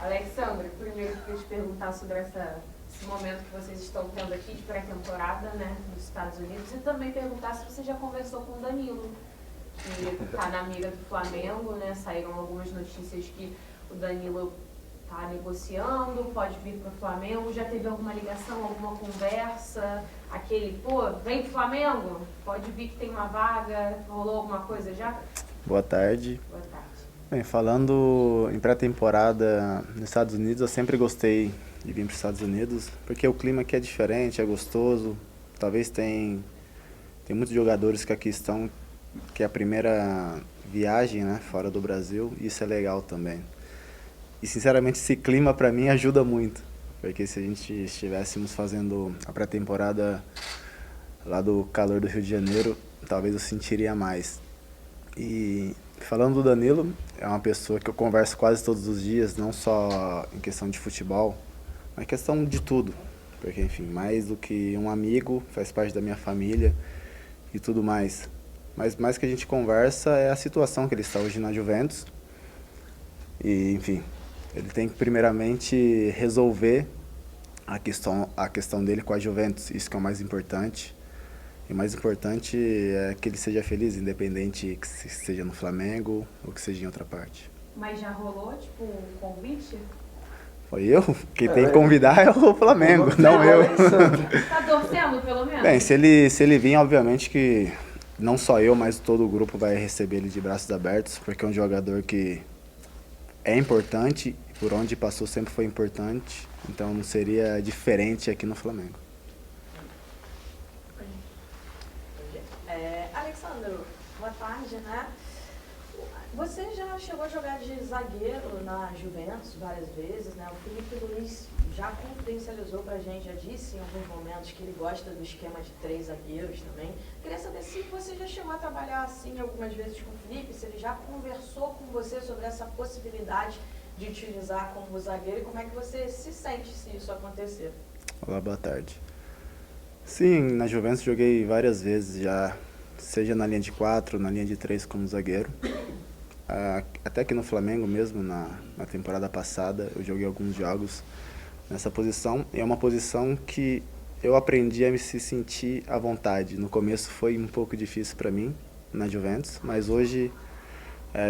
Alexandre, primeiro eu queria te perguntar sobre esse momento que vocês estão tendo aqui de pré-temporada, né, nos Estados Unidos, e também perguntar se você já conversou com o Danilo, que está na mira do Flamengo, né? Saíram algumas notícias que o Danilo está negociando, pode vir para o Flamengo. Já teve alguma ligação, alguma conversa? Aquele, pô, vem pro Flamengo? Pode vir que tem uma vaga? Rolou alguma coisa já? Boa tarde. Boa tarde. Bem, falando em pré-temporada nos Estados Unidos, eu sempre gostei de vir para os Estados Unidos, porque o clima aqui é diferente, é gostoso. Talvez tem muitos jogadores que aqui estão, que é a primeira viagem, né, fora do Brasil, e isso é legal também. E sinceramente esse clima para mim ajuda muito, porque se a gente estivéssemos fazendo a pré-temporada lá do calor do Rio de Janeiro, talvez eu sentiria mais. E falando do Danilo, é uma pessoa que eu converso quase todos os dias, não só em questão de futebol, mas em questão de tudo. Porque, enfim, mais do que um amigo, faz parte da minha família e tudo mais. Mas mais que a gente conversa é a situação que ele está hoje na Juventus. E, enfim, ele tem que primeiramente resolver a questão dele com a Juventus, isso que é o mais importante. E o mais importante é que ele seja feliz, independente que seja no Flamengo ou que seja em outra parte. Mas já rolou, tipo, um convite? Foi eu? Quem tem que convidar é o Flamengo, não eu. Tá torcendo, pelo menos? Bem, se ele vir, obviamente que não só eu, mas todo o grupo vai receber ele de braços abertos, porque é um jogador que é importante, por onde passou sempre foi importante, então não seria diferente aqui no Flamengo. Alexandre, boa tarde, né? Você já chegou a jogar de zagueiro na Juventus várias vezes, né? O Felipe Luiz já confidencializou pra gente, já disse em alguns momentos que ele gosta do esquema de 3 zagueiros também. Queria saber se você já chegou a trabalhar assim algumas vezes com o Felipe, se ele já conversou com você sobre essa possibilidade de utilizar como zagueiro e como é que você se sente se isso acontecer. Olá, boa tarde. Sim, na Juventus joguei várias vezes já, seja na linha de 4, na linha de 3 como zagueiro. Até que no Flamengo mesmo, na temporada passada, eu joguei alguns jogos nessa posição. E é uma posição que eu aprendi a me se sentir à vontade. No começo foi um pouco difícil para mim, na Juventus, mas hoje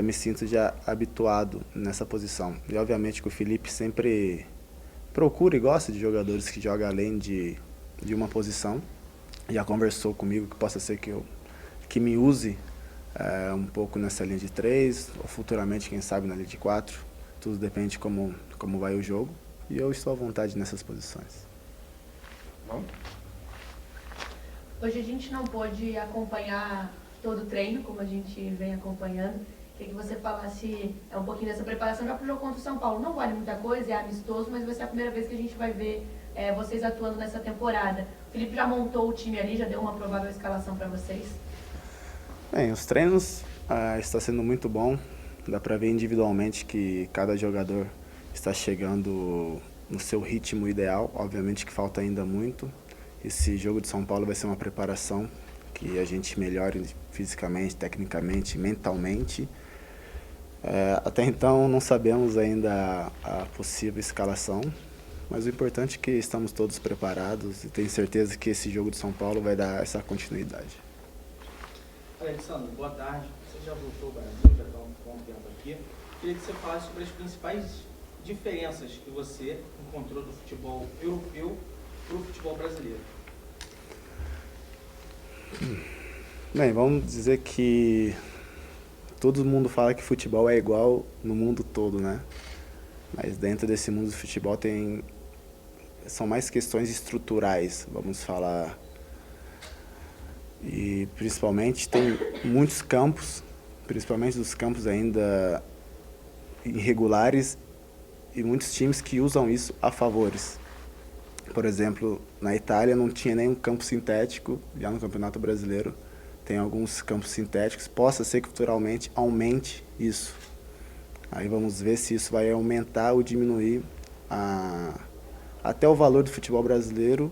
me sinto já habituado nessa posição. E obviamente que o Felipe sempre procura e gosta de jogadores que jogam além de uma posição. Já conversou comigo que possa ser que me use um pouco nessa linha de 3, ou futuramente, quem sabe, na linha de 4. Tudo depende de como vai o jogo. E eu estou à vontade nessas posições. Bom. Hoje a gente não pôde acompanhar todo o treino, como a gente vem acompanhando. Queria que você falasse um pouquinho dessa preparação já para o jogo contra o São Paulo. Não vale muita coisa, é amistoso, mas vai ser a primeira vez que a gente vai ver vocês atuando nessa temporada. O Felipe já montou o time ali, já deu uma provável escalação para vocês? Bem, os treinos está sendo muito bom. Dá para ver individualmente que cada jogador está chegando no seu ritmo ideal. Obviamente que falta ainda muito. Esse jogo de São Paulo vai ser uma preparação que a gente melhore fisicamente, tecnicamente, mentalmente. Até então não sabemos ainda a possível escalação, mas o importante é que estamos todos preparados e tenho certeza que esse jogo de São Paulo vai dar essa continuidade. Alexandre, boa tarde. Você já voltou ao Brasil, já está um bom tempo aqui. Queria que você falasse sobre as principais diferenças que você encontrou do futebol europeu para o futebol brasileiro. Bem, vamos dizer que todo mundo fala que futebol é igual no mundo todo, né? Mas dentro desse mundo do futebol são mais questões estruturais, vamos falar. E principalmente tem muitos campos, principalmente dos campos ainda irregulares, e muitos times que usam isso a favores. Por exemplo, na Itália não tinha nenhum campo sintético, já no Campeonato Brasileiro tem alguns campos sintéticos, possa ser que futuramente aumente isso. Aí vamos ver se isso vai aumentar ou diminuir até o valor do futebol brasileiro,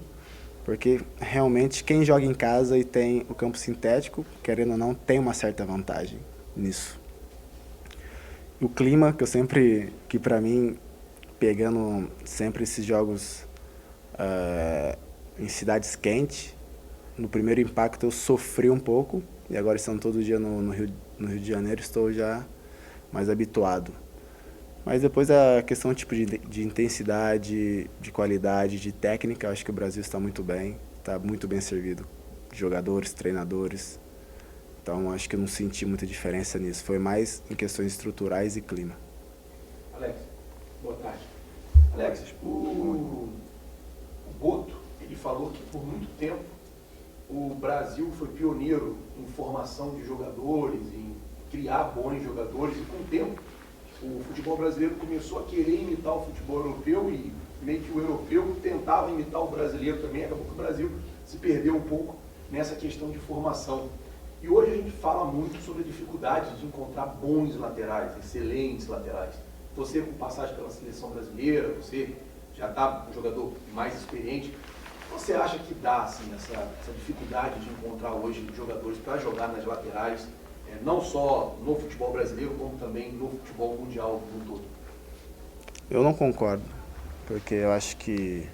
porque realmente quem joga em casa e tem o campo sintético, querendo ou não, tem uma certa vantagem nisso. O clima, que para mim, pegando sempre esses jogos em cidades quentes. No primeiro impacto eu sofri um pouco, e agora estando todo dia no Rio de Janeiro, estou já mais habituado. Mas depois a questão tipo de intensidade, de qualidade, de técnica, acho que o Brasil está muito bem servido. Jogadores, treinadores. Então acho que eu não senti muita diferença nisso. Foi mais em questões estruturais e clima. Alex, boa tarde. Alex, o Boto, ele falou que por muito tempo o Brasil foi pioneiro em formação de jogadores, em criar bons jogadores, e com o tempo o futebol brasileiro começou a querer imitar o futebol europeu, e meio que o europeu tentava imitar o brasileiro também. Acabou que o Brasil se perdeu um pouco nessa questão de formação. E hoje a gente fala muito sobre a dificuldade de encontrar bons laterais, excelentes laterais. Você, com passagem pela seleção brasileira, você já está um jogador mais experiente, você acha que dá assim, essa dificuldade de encontrar hoje jogadores para jogar nas laterais, não só no futebol brasileiro, como também no futebol mundial no todo? Eu não concordo, porque eu acho que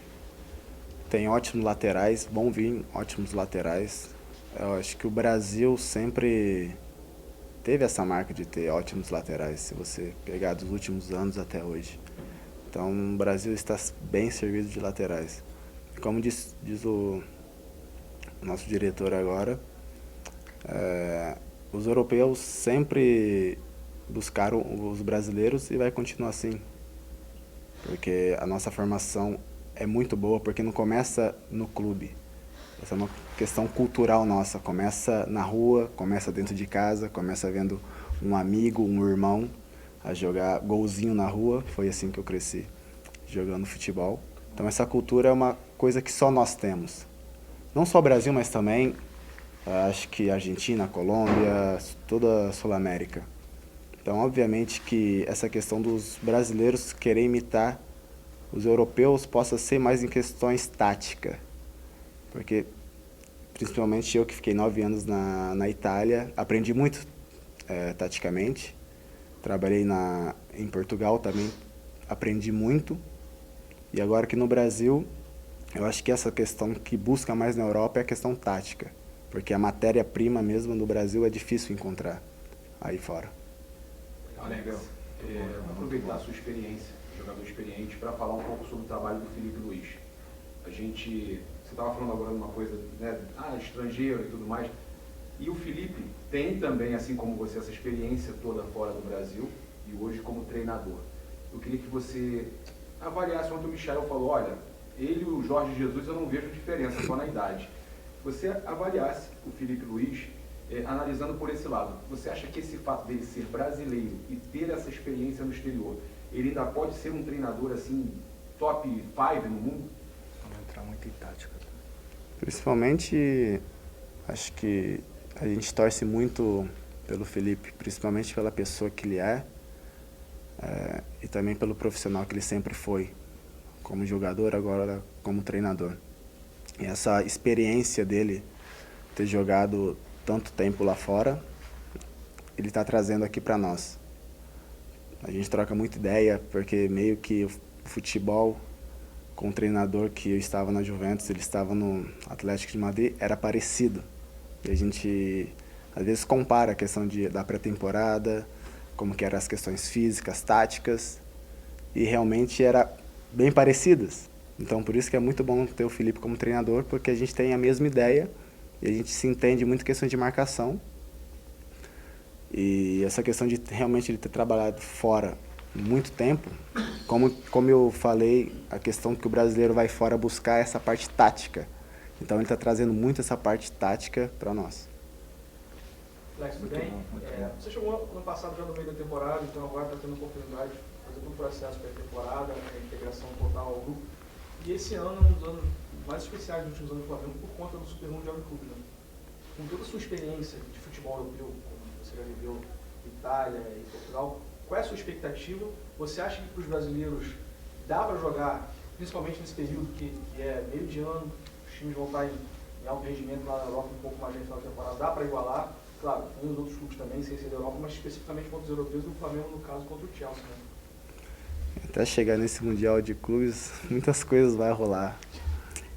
tem ótimos laterais, vão vir ótimos laterais. Eu acho que o Brasil sempre teve essa marca de ter ótimos laterais, se você pegar dos últimos anos até hoje. Então o Brasil está bem servido de laterais. Como diz o nosso diretor agora, os europeus sempre buscaram os brasileiros e vai continuar assim. Porque a nossa formação é muito boa, porque não começa no clube. Essa é uma questão cultural nossa. Começa na rua, começa dentro de casa, começa vendo um amigo, um irmão a jogar golzinho na rua. Foi assim que eu cresci, jogando futebol. Então essa cultura é uma coisa que só nós temos. Não só o Brasil, mas também acho que Argentina, Colômbia, toda a Sul-América. Então obviamente que essa questão dos brasileiros querer imitar os europeus possa ser mais em questões táticas. Porque principalmente eu que fiquei 9 anos na Itália, aprendi muito taticamente. Trabalhei em Portugal também, aprendi muito. E agora aqui no Brasil, eu acho que essa questão que busca mais na Europa é a questão tática. Porque a matéria-prima mesmo no Brasil é difícil encontrar aí fora. Alex, aproveitar a sua experiência, jogador experiente, para falar um pouco sobre o trabalho do Felipe Luiz. Você estava falando agora de uma coisa, né, estrangeiro e tudo mais. E o Felipe tem também, assim como você, essa experiência toda fora do Brasil e hoje como treinador. Eu queria que você avaliasse. Ontem o Michel falou, olha, ele e o Jorge Jesus eu não vejo diferença, só na idade. Você avaliasse o Felipe Luiz, analisando por esse lado. Você acha que esse fato dele ser brasileiro e ter essa experiência no exterior, ele ainda pode ser um treinador assim, top 5 no mundo? Vamos entrar muito em tática. Principalmente, acho que a gente torce muito pelo Felipe, principalmente pela pessoa que ele é, e também pelo profissional que ele sempre foi, como jogador, agora como treinador. E essa experiência dele, ter jogado tanto tempo lá fora, ele está trazendo aqui para nós. A gente troca muita ideia, porque meio que o futebol com o treinador que eu estava na Juventus, ele estava no Atlético de Madrid, era parecido. E a gente, às vezes, compara a questão da pré-temporada, como que eram as questões físicas, táticas, e realmente era bem parecidas. Então, por isso que é muito bom ter o Felipe como treinador, porque a gente tem a mesma ideia e a gente se entende muito em questão de marcação. E essa questão de realmente ele ter trabalhado fora muito tempo, como eu falei, a questão que o brasileiro vai fora buscar essa parte tática. Então, ele está trazendo muito essa parte tática para nós. Alex, tudo bem? Você chegou ano passado já no meio da temporada, então agora está tendo a oportunidade de fazer todo o processo pré-temporada, a integração total ao grupo. E esse ano é um dos anos mais especiais dos últimos anos do Flamengo por conta do Super Mundial de Clube, né? Com toda a sua experiência de futebol europeu, como você já viveu Itália e Portugal, qual é a sua expectativa? Você acha que para os brasileiros dá para jogar, principalmente nesse período que é meio de ano, os times vão estar em alto rendimento lá na Europa, um pouco mais no final da temporada, dá para igualar? Claro, tem os outros clubes também, sem ser da Europa, mas especificamente contra os europeus, e o Flamengo, no caso, contra o Chelsea, né? Até chegar nesse Mundial de Clubes, muitas coisas vai rolar.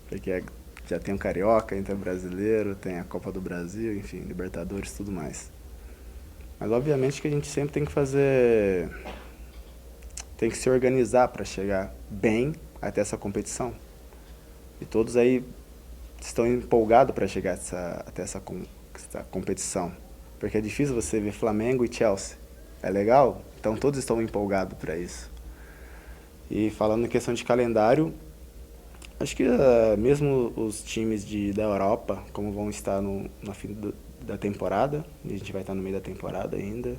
Porque já tem o Carioca, tem o Brasileiro, tem a Copa do Brasil, enfim, Libertadores e tudo mais. Mas obviamente que a gente sempre tem que fazer... Tem que se organizar para chegar bem até essa competição. E todos aí estão empolgados para chegar até essa competição. Porque é difícil você ver Flamengo e Chelsea. É legal? Então todos estão empolgados para isso. E falando em questão de calendário, acho que mesmo os times da Europa, como vão estar no fim da temporada, e a gente vai estar no meio da temporada ainda,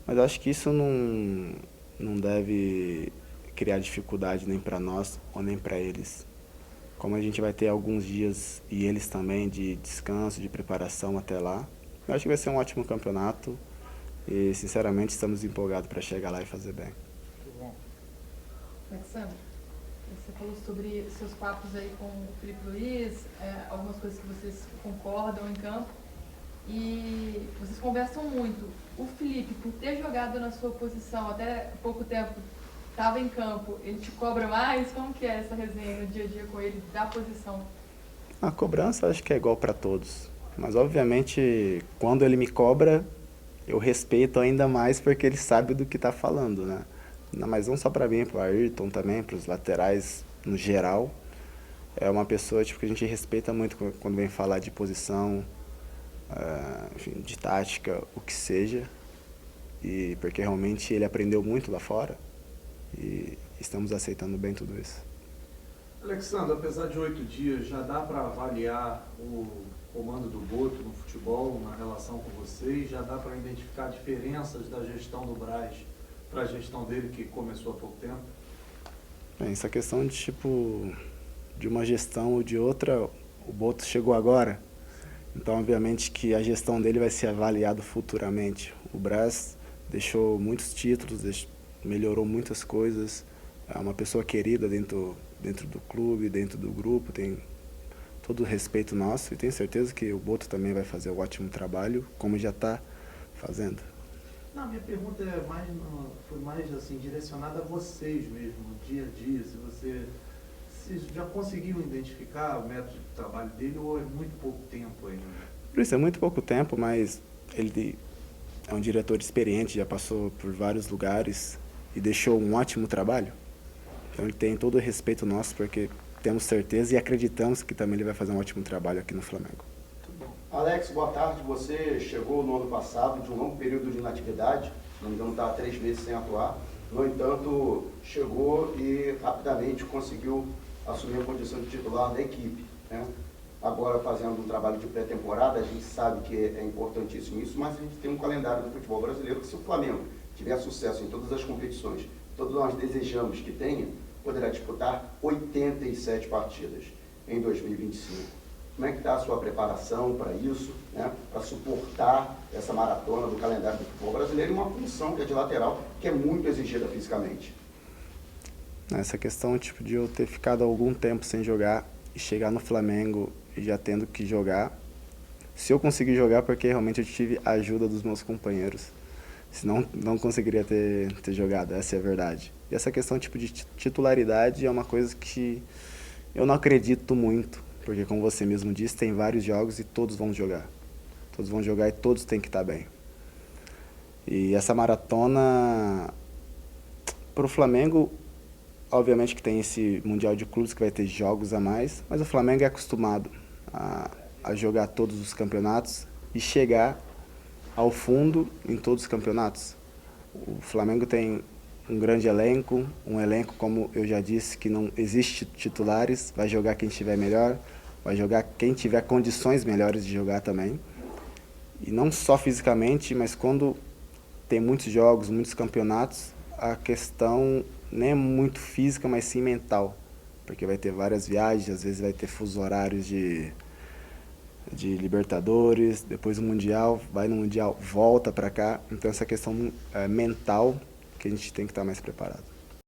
mas acho que isso não deve criar dificuldade nem para nós ou nem para eles. Como a gente vai ter alguns dias, e eles também, de descanso, de preparação até lá, eu acho que vai ser um ótimo campeonato e, sinceramente, estamos empolgados para chegar lá e fazer bem. Muito bom. Alexandre, você falou sobre seus papos aí com o Filipe Luiz, algumas coisas que vocês concordam em campo, e vocês conversam muito. O Filipe, por ter jogado na sua posição até pouco tempo, estava em campo, ele te cobra mais? Como que é essa resenha no dia a dia com ele, da posição? A cobrança acho que é igual para todos, mas obviamente quando ele me cobra, eu respeito ainda mais porque ele sabe do que está falando, né? Mas não só para mim, para o Ayrton também, para os laterais no geral. É uma pessoa que a gente respeita muito quando vem falar de posição, enfim, de tática, o que seja. E porque realmente ele aprendeu muito lá fora e estamos aceitando bem tudo isso. Alexandre, apesar de 8 dias, já dá para avaliar o comando do Boto no futebol, na relação com vocês? Já dá para identificar diferenças da gestão do Braz para a gestão dele, que começou há pouco tempo? Bem, essa questão de uma gestão ou de outra, o Boto chegou agora, então obviamente que a gestão dele vai ser avaliada futuramente. O Braz deixou muitos títulos, melhorou muitas coisas, é uma pessoa querida dentro do clube, dentro do grupo, tem todo o respeito nosso e tenho certeza que o Boto também vai fazer um ótimo trabalho, como já está fazendo. Não, minha pergunta foi mais assim, direcionada a vocês mesmo, no dia a dia, se já conseguiu identificar o método de trabalho dele ou é muito pouco tempo ainda? Por isso, é muito pouco tempo, mas ele é um diretor experiente, já passou por vários lugares e deixou um ótimo trabalho. Então ele tem todo o respeito nosso, porque temos certeza e acreditamos que também ele vai fazer um ótimo trabalho aqui no Flamengo. Alex, boa tarde. Você chegou no ano passado de um longo período de inatividade, não me engano, estava 3 meses sem atuar. No entanto, chegou e rapidamente conseguiu assumir a condição de titular da equipe, né? Agora, fazendo um trabalho de pré-temporada, a gente sabe que é importantíssimo isso, mas a gente tem um calendário do futebol brasileiro que, se o Flamengo tiver sucesso em todas as competições, todos nós desejamos que tenha, poderá disputar 87 partidas em 2025. Como é que está a sua preparação para isso, né? Para suportar essa maratona do calendário do futebol brasileiro e uma função que é de lateral, que é muito exigida fisicamente? Essa questão de eu ter ficado algum tempo sem jogar e chegar no Flamengo e já tendo que jogar, se eu conseguir jogar porque realmente eu tive a ajuda dos meus companheiros, senão não conseguiria ter jogado, essa é a verdade. E essa questão de titularidade é uma coisa que eu não acredito muito, porque como você mesmo disse, tem vários jogos e todos vão jogar. Todos vão jogar e todos têm que estar bem. E essa maratona, para o Flamengo, obviamente que tem esse Mundial de Clubes que vai ter jogos a mais, mas o Flamengo é acostumado a jogar todos os campeonatos e chegar ao fundo em todos os campeonatos. O Flamengo tem um grande elenco, um elenco, como eu já disse, que não existe titulares, vai jogar quem estiver melhor, vai jogar quem tiver condições melhores de jogar também. E não só fisicamente, mas quando tem muitos jogos, muitos campeonatos, a questão nem é muito física, mas sim mental, porque vai ter várias viagens, às vezes vai ter fusos horários de Libertadores, depois o Mundial, vai no Mundial, volta para cá, então essa questão mental que a gente tem que estar mais preparado.